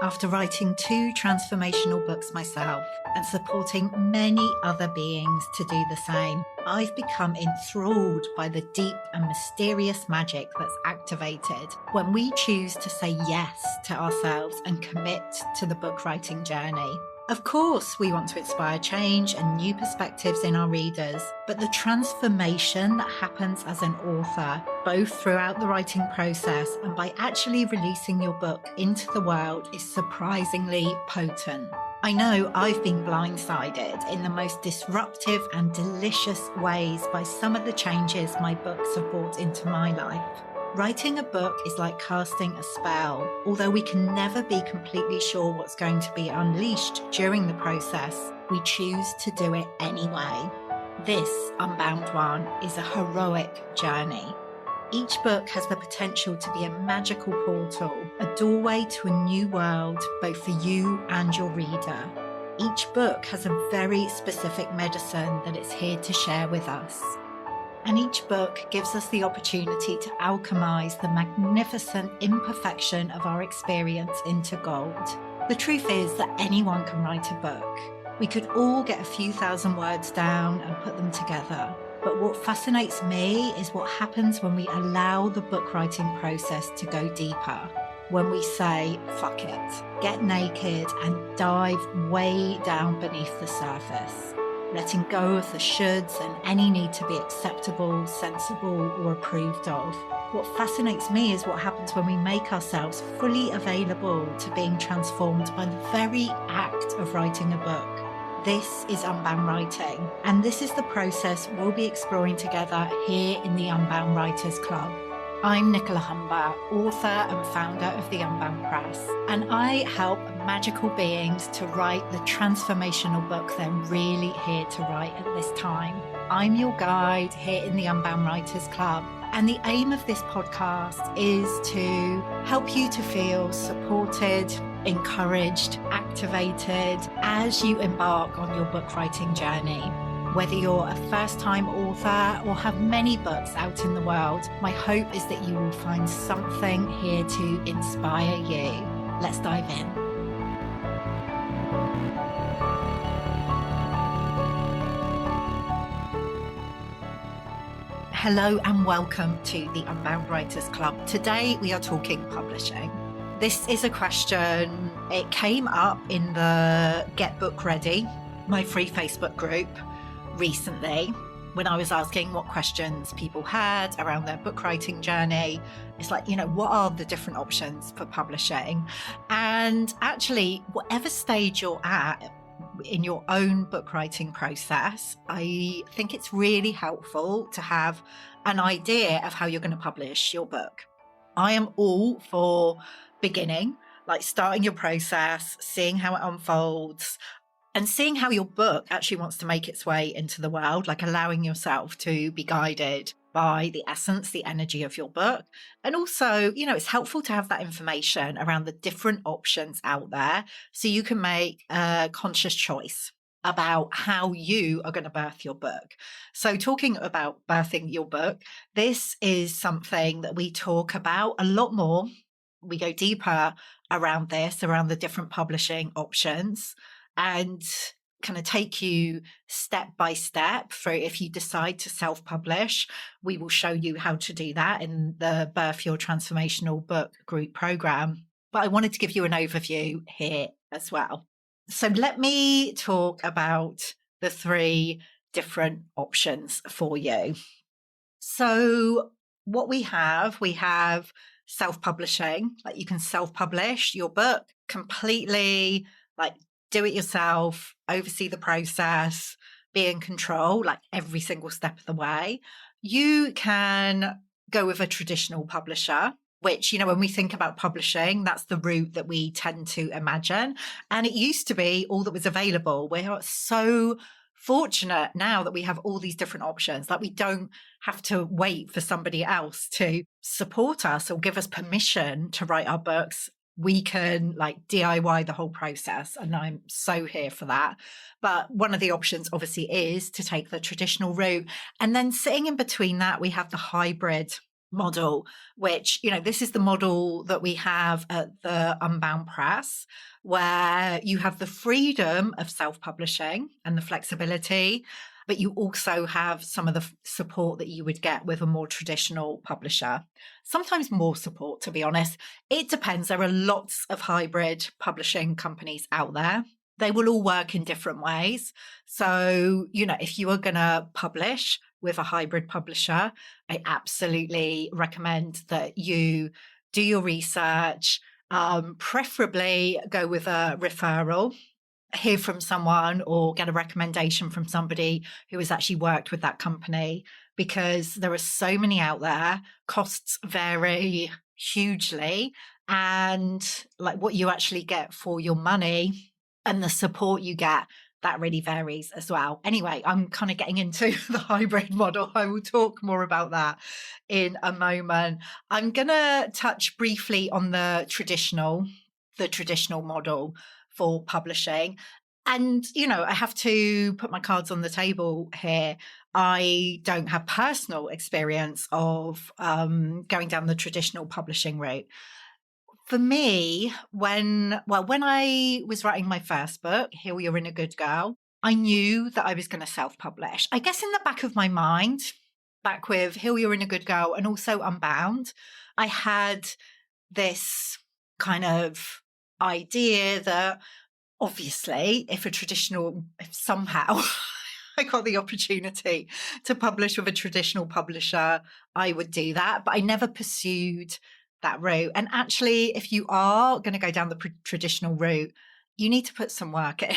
After writing 2 transformational books myself and supporting many other beings to do the same, I've become enthralled by the deep and mysterious magic that's activated when we choose to say yes to ourselves and commit to the book writing journey. Of course, we want to inspire change and new perspectives in our readers, but the transformation that happens as an author, both throughout the writing process and by actually releasing your book into the world, is surprisingly potent. I know I've been blindsided in the most disruptive and delicious ways by some of the changes my books have brought into my life. Writing a book is like casting a spell. Although we can never be completely sure what's going to be unleashed during the process, we choose to do it anyway. This Unbound one is a heroic journey. Each book has the potential to be a magical portal, a doorway to a new world, both for you and your reader. Each book has a very specific medicine that it's here to share with us. And each book gives us the opportunity to alchemize the magnificent imperfection of our experience into gold. The truth is that anyone can write a book. We could all get a few thousand words down and put them together. But what fascinates me is what happens when we allow the book writing process to go deeper. When we say, fuck it, get naked and dive way down beneath the surface. Letting go of the shoulds and any need to be acceptable, sensible, or approved of. What fascinates me is what happens when we make ourselves fully available to being transformed by the very act of writing a book. This is Unbound Writing, and this is the process we'll be exploring together here in the Unbound Writers Club. I'm Nicola, author and founder of the Unbound Press, and I help magical beings to write the transformational book they're really here to write at this time. I'm your guide here in the Unbound Writers Club, and the aim of this podcast is to help you to feel supported, encouraged, activated as you embark on your book writing journey. Whether you're a first-time author or have many books out in the world, my hope is that you will find something here to inspire you. Let's dive in. Hello and welcome to the Unbound Writers Club. Today we are talking publishing. This is a question, it came up in the Get Book Ready, my free Facebook group, recently, when I was asking what questions people had around their book writing journey. It's like, what are the different options for publishing? And actually, whatever stage you're at in your own book writing process, I think it's really helpful to have an idea of how you're going to publish your book. I am all for beginning, like starting your process, seeing how it unfolds, and seeing how your book actually wants to make its way into the world, like allowing yourself to be guided by the essence, the energy of your book. And also, it's helpful to have that information around the different options out there so you can make a conscious choice about how you are going to birth your book. So talking about birthing your book, this is something that we talk about a lot more. We go deeper around this, around the different publishing options, and kind of take you step by step through. If you decide to self-publish, we will show you how to do that in the Birth Your Transformational Book group program. But I wanted to give you an overview here as well. So let me talk about the 3 different options for you. So what we have self-publishing, like you can self-publish your book completely, like do it yourself, oversee the process, be in control, like every single step of the way. You can go with a traditional publisher, which, when we think about publishing, that's the route that we tend to imagine. And it used to be all that was available. We are so fortunate now that we have all these different options, like we don't have to wait for somebody else to support us or give us permission to write our books. We can DIY the whole process, and I'm so here for that. But one of the options obviously is to take the traditional route. And then sitting in between that, we have the hybrid model, which, this is the model that we have at the Unbound Press, where you have the freedom of self-publishing and the flexibility, but you also have some of the support that you would get with a more traditional publisher. Sometimes more support, to be honest. It depends. There are lots of hybrid publishing companies out there. They will all work in different ways. So, if you are going to publish with a hybrid publisher, I absolutely recommend that you do your research, preferably go with a referral, hear from someone or get a recommendation from somebody who has actually worked with that company, because there are so many out there. Costs vary hugely, and like what you actually get for your money and the support you get, that really varies as well. Anyway, I'm kind of getting into the hybrid model. I will talk more about that in a moment. I'm going to touch briefly on the traditional model for publishing. And, I have to put my cards on the table here. I don't have personal experience of going down the traditional publishing route. For me, when I was writing my first book, Heal You're in a Good Girl, I knew that I was going to self-publish. I guess in the back of my mind, back with Heal You're in a Good Girl and also Unbound, I had this kind of idea that obviously if somehow I got the opportunity to publish with a traditional publisher, I would do that. But I never pursued that route. And actually, if you are going to go down the traditional route, you need to put some work in.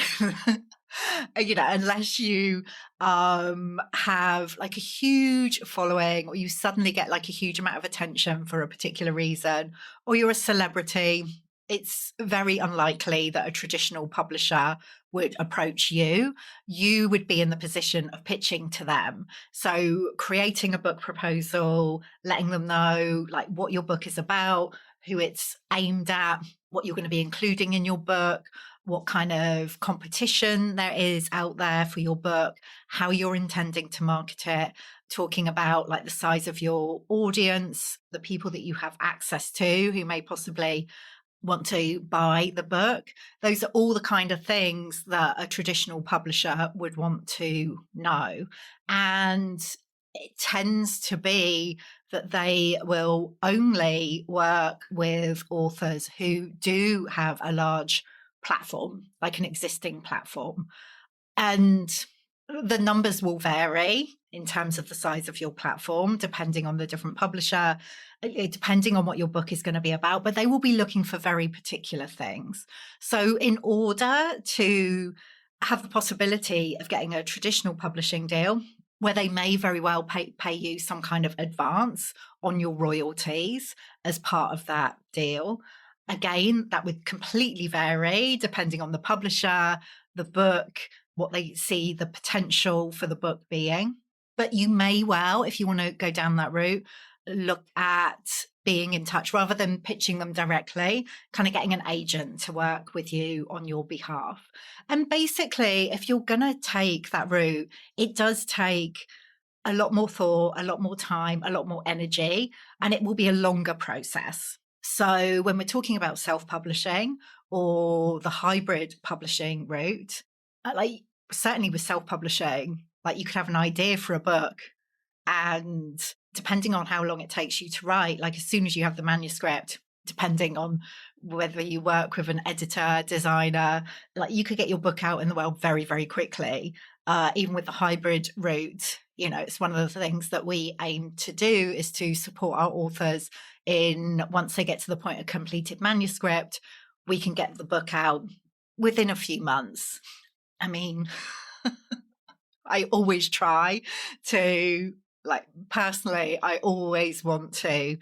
Unless you have like a huge following, or you suddenly get like a huge amount of attention for a particular reason, or you're a celebrity, it's very unlikely that a traditional publisher would approach you. You would be in the position of pitching to them. So creating a book proposal, letting them know like what your book is about, who it's aimed at, what you're going to be including in your book, what kind of competition there is out there for your book, how you're intending to market it, talking about like the size of your audience, the people that you have access to who may possibly want to buy the book. Those are all the kind of things that a traditional publisher would want to know. And it tends to be that they will only work with authors who do have a large platform, like an existing platform. And the numbers will vary in terms of the size of your platform, depending on the different publisher, depending on what your book is going to be about, but they will be looking for very particular things. So in order to have the possibility of getting a traditional publishing deal, where they may very well pay you some kind of advance on your royalties as part of that deal. Again, that would completely vary depending on the publisher, the book, what they see the potential for the book being. But you may well, if you want to go down that route, look at being in touch rather than pitching them directly, kind of getting an agent to work with you on your behalf. And basically, if you're going to take that route, it does take a lot more thought, a lot more time, a lot more energy, and it will be a longer process. So when we're talking about self-publishing or the hybrid publishing route, like certainly with self-publishing, like you could have an idea for a book, and depending on how long it takes you to write, like as soon as you have the manuscript, depending on whether you work with an editor, designer, like you could get your book out in the world very, very quickly. Even with the hybrid route, it's one of the things that we aim to do is to support our authors in, once they get to the point of completed manuscript, we can get the book out within a few months. I mean, I always try to, like personally, I always want to,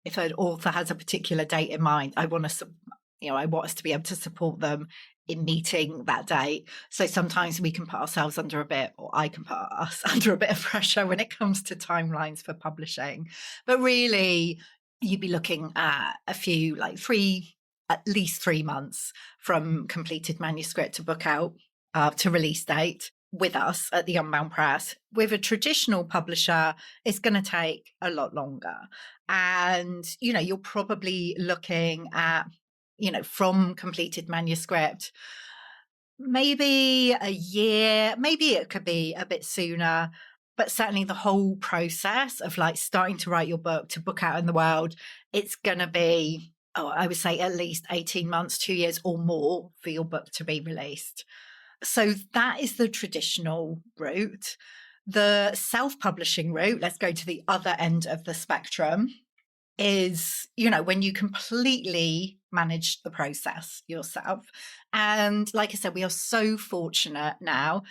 if an author has a particular date in mind, I want us to be able to support them in meeting that date. So sometimes we can put ourselves under a bit, or I can put us under a bit of pressure when it comes to timelines for publishing. But really, you'd be looking at at least 3 months from completed manuscript to book out to release date. with us at the Unbound Press. With a traditional publisher, it's going to take a lot longer. And, you're probably looking at, from completed manuscript, maybe a year, maybe it could be a bit sooner, but certainly the whole process of like starting to write your book to book out in the world, it's going to be, I would say at least 18 months, 2 years or more for your book to be released. So that is the traditional route. The self-publishing route, let's go to the other end of the spectrum, is, when you completely manage the process yourself. And like I said, we are so fortunate now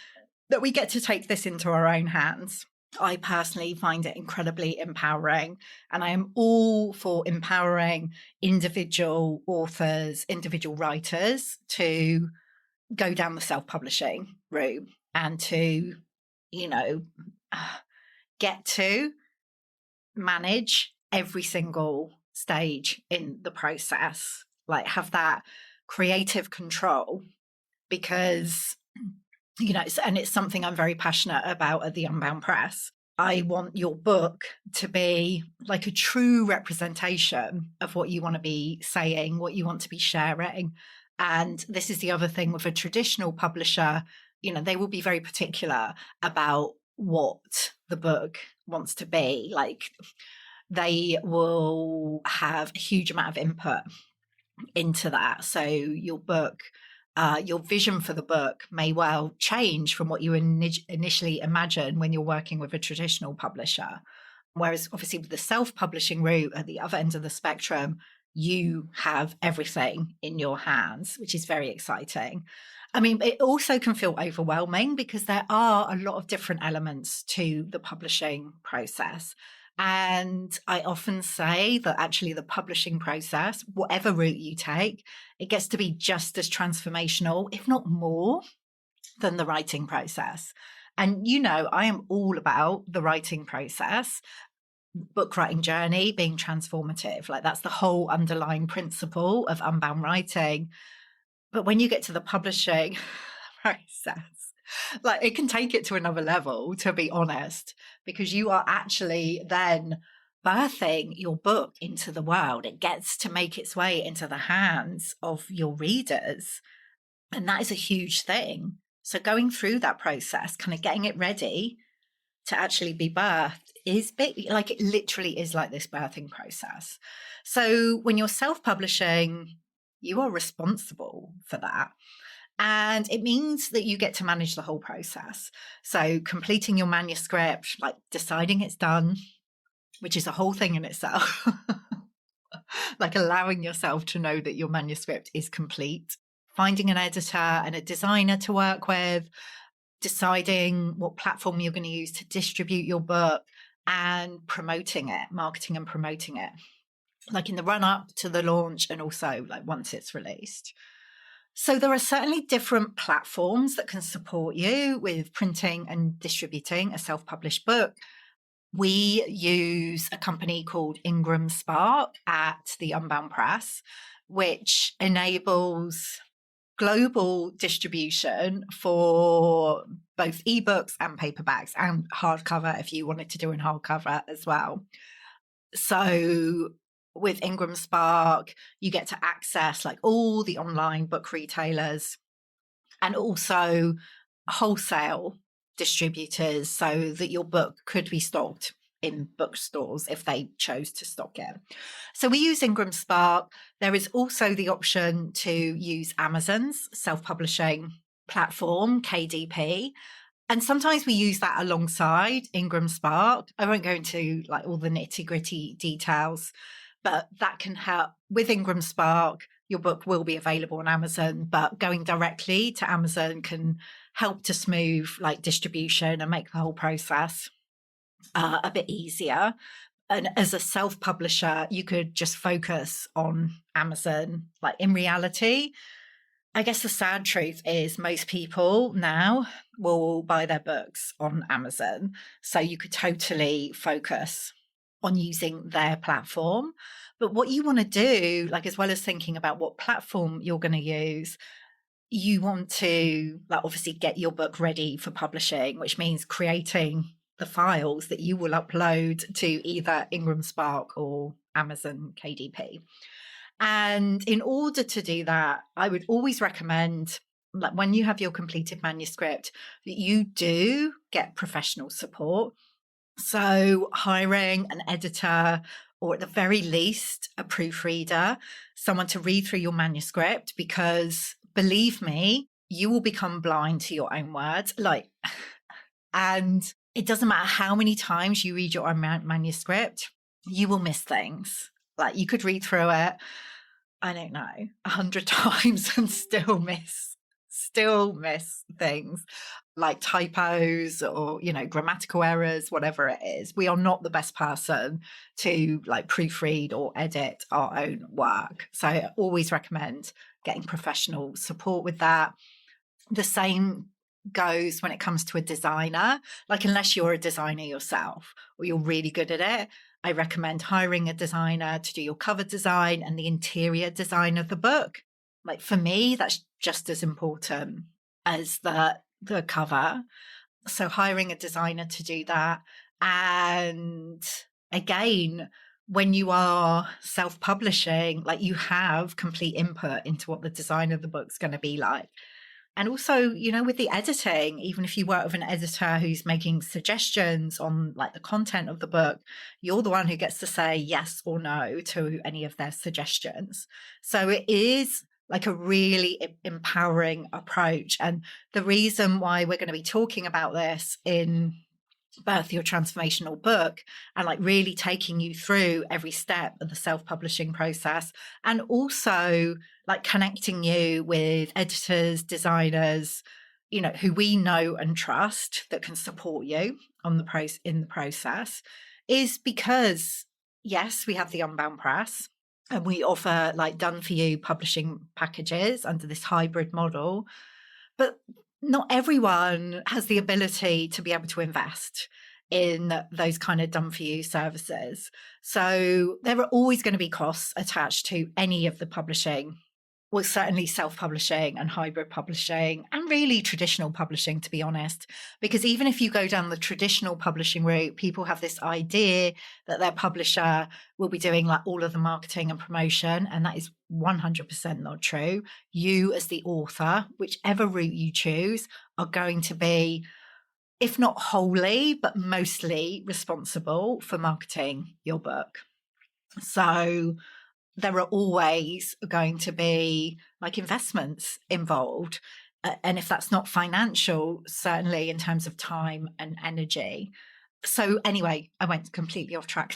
that we get to take this into our own hands. I personally find it incredibly empowering, and I am all for empowering individual authors, individual writers to go down the self-publishing route and to, get to manage every single stage in the process, like have that creative control, because, and it's something I'm very passionate about at the Unbound Press. I want your book to be like a true representation of what you want to be saying, what you want to be sharing. And this is the other thing with a traditional publisher, they will be very particular about what the book wants to be. Like, they will have a huge amount of input into that. So your book, your vision for the book may well change from what you initially imagine when you're working with a traditional publisher. Whereas obviously with the self-publishing route at the other end of the spectrum, you have everything in your hands, which is very exciting. I mean, it also can feel overwhelming because there are a lot of different elements to the publishing process. And I often say that actually the publishing process, whatever route you take, it gets to be just as transformational, if not more, than the writing process. And, I am all about the writing process, book writing journey being transformative. Like, that's the whole underlying principle of Unbound writing. But when you get to the publishing process, like, it can take it to another level, to be honest, because you are actually then birthing your book into the world. It gets to make its way into the hands of your readers. And that is a huge thing. So going through that process, kind of getting it ready to actually be birthed, is big. Like, it literally is like this birthing process. So when you're self-publishing, you are responsible for that. And it means that you get to manage the whole process. So completing your manuscript, like deciding it's done, which is a whole thing in itself, like allowing yourself to know that your manuscript is complete, finding an editor and a designer to work with, deciding what platform you're going to use to distribute your book, and promoting it, marketing and promoting it, like in the run up to the launch and also like once it's released. So there are certainly different platforms that can support you with printing and distributing a self-published book. We use a company called Ingram Spark at the Unbound Press, which enables global distribution for both ebooks and paperbacks and hardcover if you wanted to do in hardcover as well. So with Ingram Spark, you get to access like all the online book retailers and also wholesale distributors, so that your book could be stocked in bookstores if they chose to stock it. So we use Ingram Spark. There is also the option to use Amazon's self-publishing platform, KDP. And sometimes we use that alongside Ingram Spark. I won't go into like all the nitty-gritty details, but that can help. With Ingram Spark, your book will be available on Amazon, but going directly to Amazon can help to smooth like distribution and make the whole process a bit easier. And as a self-publisher, you could just focus on Amazon. Like, in reality, I guess the sad truth is most people now will buy their books on Amazon. So you could totally focus on using their platform. But what you want to do, like, as well as thinking about what platform you're going to use, you want to obviously get your book ready for publishing, which means creating the files that you will upload to either Ingram Spark or Amazon KDP. And in order to do that, I would always recommend, when you have your completed manuscript, that you do get professional support. So hiring an editor, or at the very least, a proofreader, someone to read through your manuscript, because believe me, you will become blind to your own words. And it doesn't matter how many times you read your own manuscript, you will miss things. You could read through it, I don't know, 100 times and still miss things, like typos or, grammatical errors, whatever it is. We are not the best person to proofread or edit our own work. So I always recommend getting professional support with that. The same goes when it comes to a designer. Unless you're a designer yourself or you're really good at it, I recommend hiring a designer to do your cover design and the interior design of the book. For me, that's just as important as the cover. So hiring a designer to do that. And again, when you are self-publishing, you have complete input into what the design of the book's going to be like. And also, with the editing, even if you work with an editor who's making suggestions on the content of the book, you're the one who gets to say yes or no to any of their suggestions. So it is a really empowering approach. And the reason why we're going to be talking about this in Birth Your Transformational Book, and really taking you through every step of the self-publishing process, and also connecting you with editors, designers, who we know and trust that can support you in the process, is because yes, we have the Unbound Press and we offer done for you publishing packages under this hybrid model, but not everyone has the ability to be able to invest in those kind of done for you services. So there are always going to be costs attached to any of the publishing. Well, certainly self-publishing and hybrid publishing, and really traditional publishing, to be honest, because even if you go down the traditional publishing route, people have this idea that their publisher will be doing all of the marketing and promotion, and that is 100% not true. You as the author, whichever route you choose, are going to be, if not wholly, but mostly responsible for marketing your book. So there are always going to be investments involved. And if that's not financial, certainly in terms of time and energy. So anyway, I went completely off track.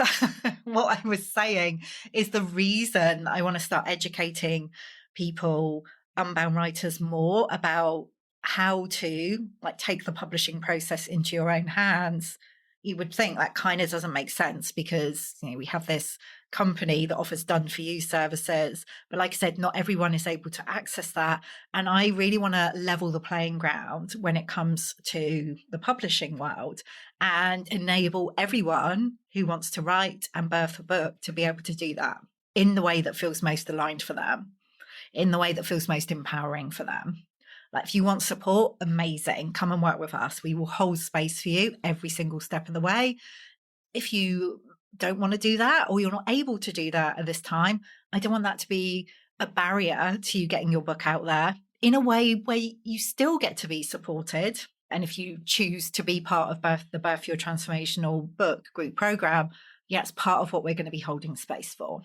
What I was saying is the reason I want to start educating people, Unbound writers, more about how to take the publishing process into your own hands. You would think that kind of doesn't make sense because we have this company that offers done for you services, but like I said, not everyone is able to access that. And I really want to level the playing ground when it comes to the publishing world and enable everyone who wants to write and birth a book to be able to do that in the way that feels most aligned for them, in the way that feels most empowering for them. If you want support, amazing. Come and work with us. We will hold space for you every single step of the way. If you don't want to do that, or you're not able to do that at this time, I don't want that to be a barrier to you getting your book out there in a way where you still get to be supported. And if you choose to be part of the Birth Your Transformational Book group program, it's part of what we're going to be holding space for.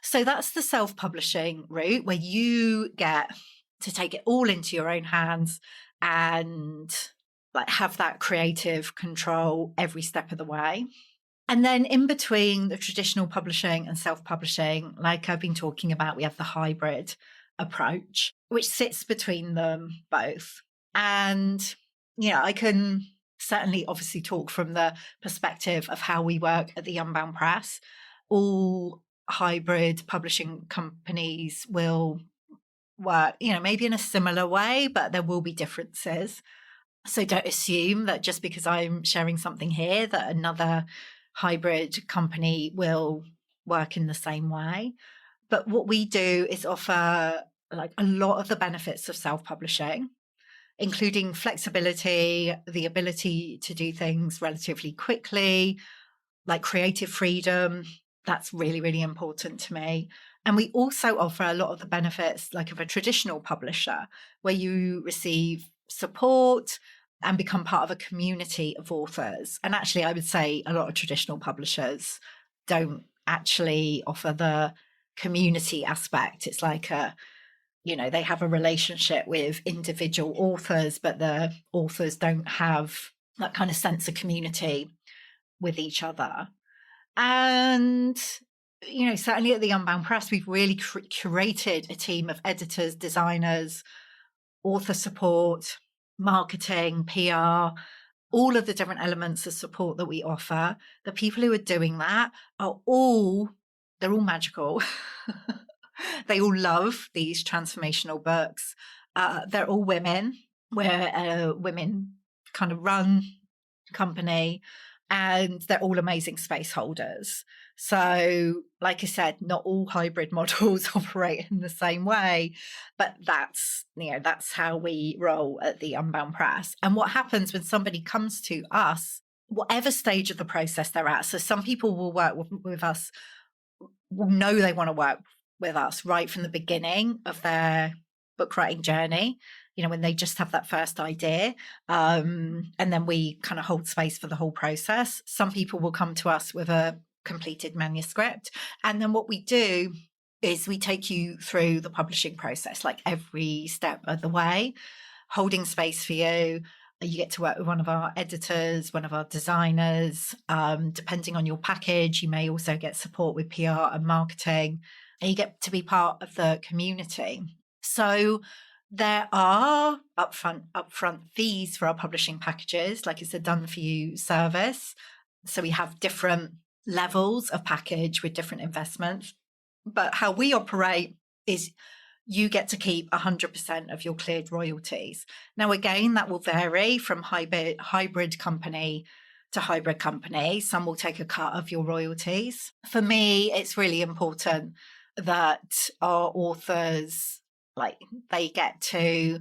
So that's the self-publishing route, where you get to take it all into your own hands and have that creative control every step of the way. And then in between the traditional publishing and self-publishing, like I've been talking about, we have the hybrid approach, which sits between them both. And I can certainly obviously talk from the perspective of how we work at the Unbound Press. All hybrid publishing companies will work, maybe in a similar way, but there will be differences. So don't assume that just because I'm sharing something here that another hybrid company will work in the same way. But what we do is offer like a lot of the benefits of self-publishing, including flexibility, the ability to do things relatively quickly, like creative freedom. That's really, really important to me. And we also offer a lot of the benefits like of a traditional publisher, where you receive support and become part of a community of authors. And actually, I would say a lot of traditional publishers don't actually offer the community aspect. It's like they have a relationship with individual authors, but the authors don't have that kind of sense of community with each other. And, certainly at the Unbound Press, we've really curated a team of editors, designers, author support, marketing, PR, all of the different elements of support that we offer. The people who are doing that they're all magical. They all love these transformational books. They're all women. We're a women kind of run company, and they're all amazing space holders. So, like I said, not all hybrid models operate in the same way, but that's how we roll at the Unbound Press. And what happens when somebody comes to us, whatever stage of the process they're at, so some people will work with us, will know they want to work with us right from the beginning of their book writing journey, when they just have that first idea. And then we kind of hold space for the whole process. Some people will come to us with a completed manuscript. And then what we do is we take you through the publishing process, like every step of the way, holding space for you. You get to work with one of our editors, one of our designers. Depending on your package, you may also get support with PR and marketing, and you get to be part of the community. So there are upfront fees for our publishing packages, like it's a done for you service. So we have different levels of package with different investments. But how we operate is you get to keep 100% of your cleared royalties. Now, again, that will vary from hybrid company to hybrid company. Some will take a cut of your royalties. For me, it's really important that our authors, they get to,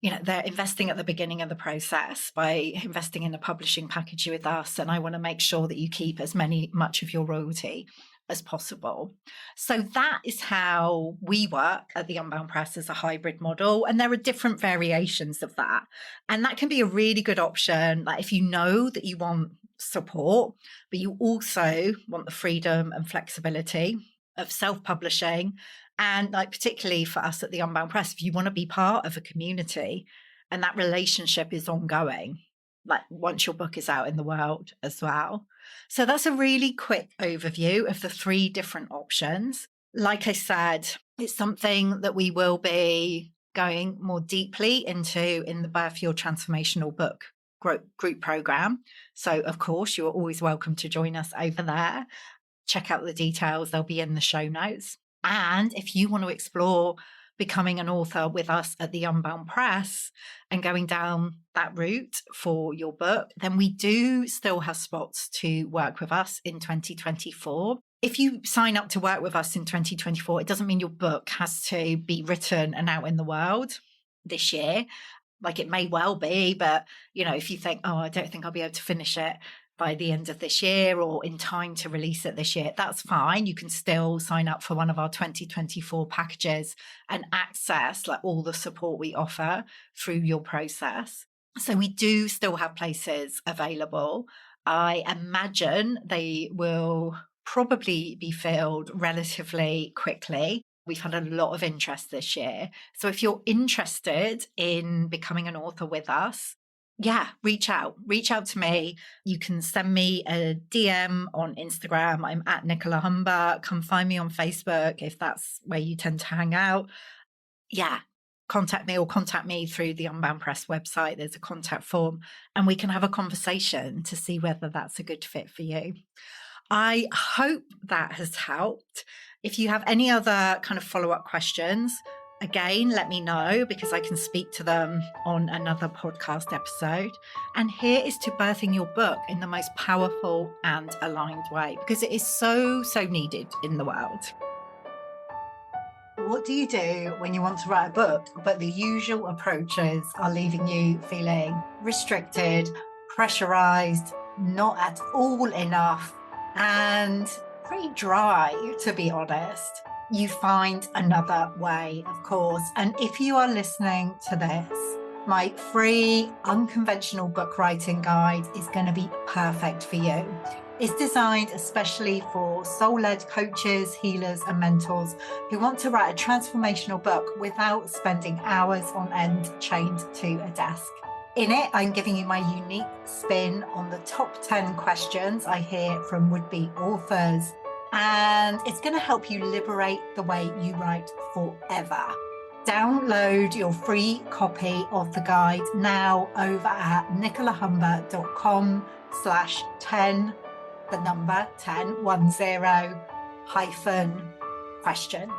they're investing at the beginning of the process by investing in a publishing package with us. And I want to make sure that you keep much of your royalty as possible. So that is how we work at the Unbound Press as a hybrid model. And there are different variations of that. And that can be a really good option. Like if you know that you want support, but you also want the freedom and flexibility of self-publishing. And particularly for us at the Unbound Press, if you want to be part of a community and that relationship is ongoing, once your book is out in the world as well. So that's a really quick overview of the 3 different options. Like I said, it's something that we will be going more deeply into in the Birth Your Transformational Book group program. So of course, you're always welcome to join us over there. Check out the details. They'll be in the show notes. And if you want to explore becoming an author with us at the Unbound Press and going down that route for your book, then we do still have spots to work with us in 2024. If you sign up to work with us in 2024, it doesn't mean your book has to be written and out in the world this year. It may well be, but, if you think, I don't think I'll be able to finish it by the end of this year or in time to release it this year, that's fine. You can still sign up for one of our 2024 packages and access all the support we offer through your process. So we do still have places available. I imagine they will probably be filled relatively quickly. We've had a lot of interest this year. So if you're interested in becoming an author with us, reach out to me. You can send me a DM on Instagram. I'm at Nicola Humber. Come find me on Facebook if that's where you tend to hang out. Contact me through the Unbound Press website. There's a contact form and we can have a conversation to see whether that's a good fit for you. I hope that has helped. If you have any other kind of follow-up questions, again, let me know because I can speak to them on another podcast episode. And here is to birthing your book in the most powerful and aligned way because it is so, so needed in the world. What do you do when you want to write a book, but the usual approaches are leaving you feeling restricted, pressurized, not at all enough, and pretty dry, to be honest? You find another way, of course. And if you are listening to this, my free unconventional book writing guide is going to be perfect for you. It's designed especially for soul-led coaches, healers, and mentors who want to write a transformational book without spending hours on end chained to a desk. In it, I'm giving you my unique spin on the top 10 questions I hear from would-be authors, and it's going to help you liberate the way you write forever. Download your free copy of the guide now over at nicolahumber.com/10, the number 10, 10 hyphen questions.